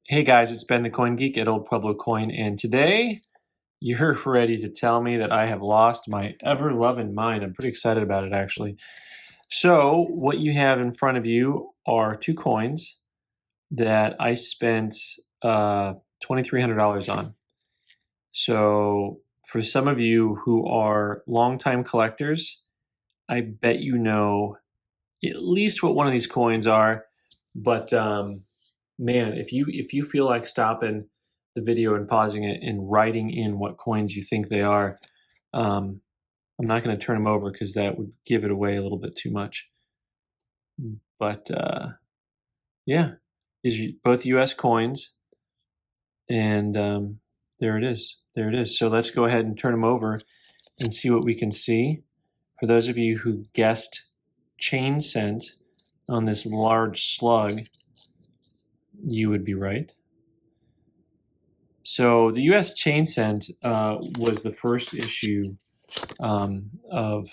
Hey guys, it's Ben the Coin Geek at Old Pueblo Coin, and today you're ready to tell me that I have lost my ever-loving mind. I'm pretty excited about it, actually. So what you have in front of you are two coins that I spent $2,300 on. So for some of you who are longtime collectors, I bet you know at least what one of these coins are, but man, if you feel like stopping the video and pausing it and writing in what coins you think they are, I'm not going to turn them over because that would give it away a little bit too much. But yeah, these are both U.S. coins, and there it is. There it is. So let's go ahead and turn them over and see what we can see. For those of you who guessed chain cent on this large slug, you would be right. So the U.S. chain cent was the first issue of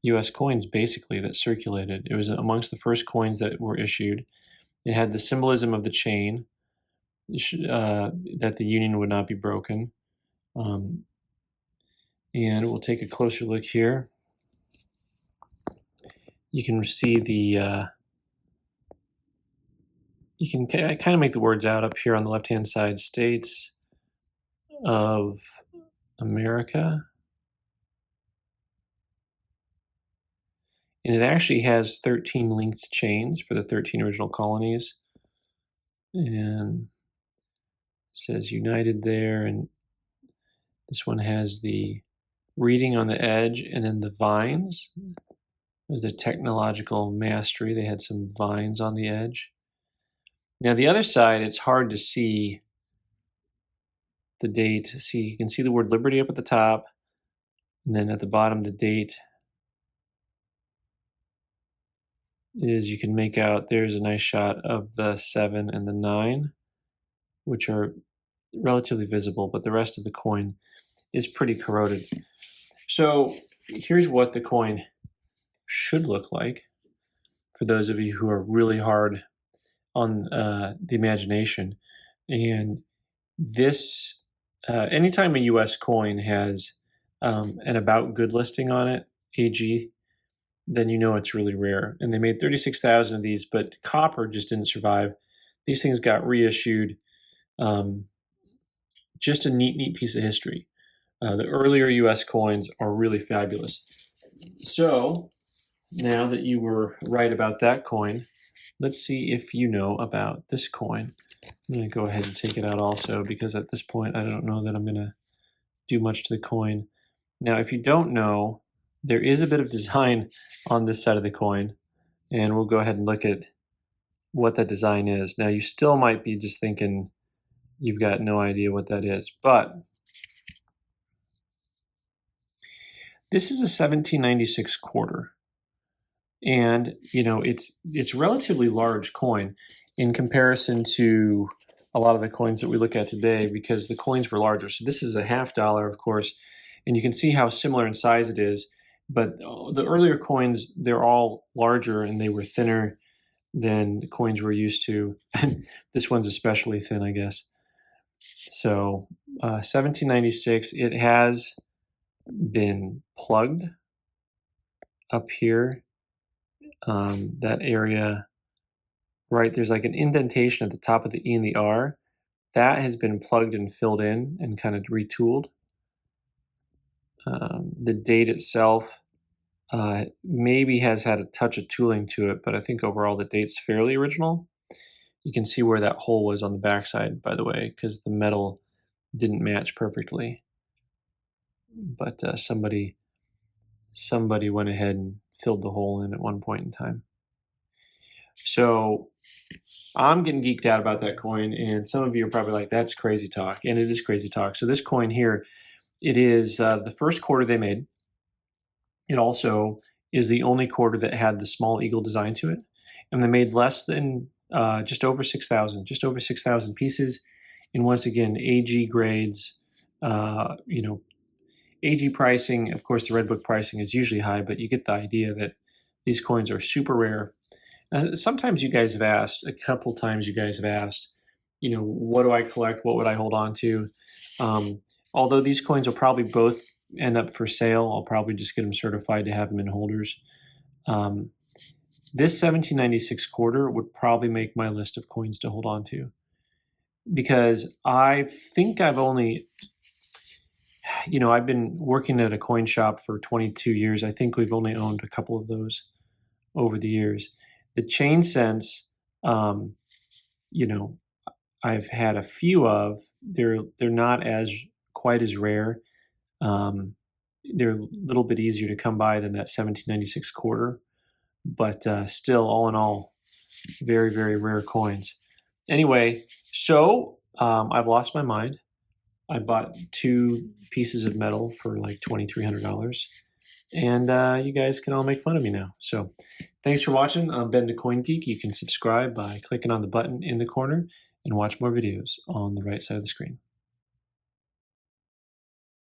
U.S. coins, basically, that circulated. It was amongst the first coins that were issued. It had the symbolism of the chain, that the union would not be broken. And we'll take a closer look here. You can see the you can kind of make the words out up here on the left-hand side. States of America. And it actually has 13 linked chains for the 13 original colonies. And it says United there. And this one has the reading on the edge and then the vines. There's the technological mastery. They had some vines on the edge. Now the other side, it's hard to see the date. See, you can see the word Liberty up at the top, and then at the bottom the date is, you can make out, there's a nice shot of the 7 and the 9, which are relatively visible, but the rest of the coin is pretty corroded. So here's what the coin should look like for those of you who are really hard on the imagination. And this, anytime a US coin has an about good listing on it, AG, then you know it's really rare. And they made 36,000 of these, but copper just didn't survive. These things got reissued. Just a neat piece of history. The earlier US coins are really fabulous. So now that you were right about that coin, let's see if you know about this coin. I'm going to go ahead and take it out also, because at this point I don't know that I'm going to do much to the coin. Now, if you don't know, there is a bit of design on this side of the coin, and we'll go ahead and look at what that design is. Now, you still might be just thinking you've got no idea what that is, but this is a 1796 quarter. And it's relatively large coin in comparison to a lot of the coins that we look at today, because the coins were larger. So this is a $50, of course, and you can see how similar in size it is. But the earlier coins, they're all larger and they were thinner than the coins we're used to. This one's especially thin, I guess. So 1796, it has been plugged up here. That area, right, there's like an indentation at the top of the E and the R. That has been plugged and filled in and kind of retooled. The date itself maybe has had a touch of tooling to it, but I think overall the date's fairly original. You can see where that hole was on the backside, by the way, because the metal didn't match perfectly. But somebody went ahead and filled the hole in at one point in time. So I'm getting geeked out about that coin, and some of you are probably like, that's crazy talk, and it is crazy talk. So this coin here, it is the first quarter they made. It also is the only quarter that had the small eagle design to it, and they made less than just over 6,000 pieces. And once again, AG grades, AG pricing, of course, the Red Book pricing is usually high, but you get the idea that these coins are super rare. Sometimes you guys have asked, a couple times you guys have asked, what do I collect? What would I hold on to? Although these coins will probably both end up for sale, I'll probably just get them certified to have them in holders. This 1796 quarter would probably make my list of coins to hold on to, because I think I've only, I've been working at a coin shop for 22 years. I think we've only owned a couple of those over the years. The chain sense, I've had a few of. They're not as quite as rare. They're a little bit easier to come by than that 1796 quarter, but still, all in all, very, very rare coins. Anyway, so I've lost my mind. I bought 2 pieces of metal for like $2,300, and you guys can all make fun of me now. So thanks for watching. I'm Ben TheCoinGeek. You can subscribe by clicking on the button in the corner and watch more videos on the right side of the screen.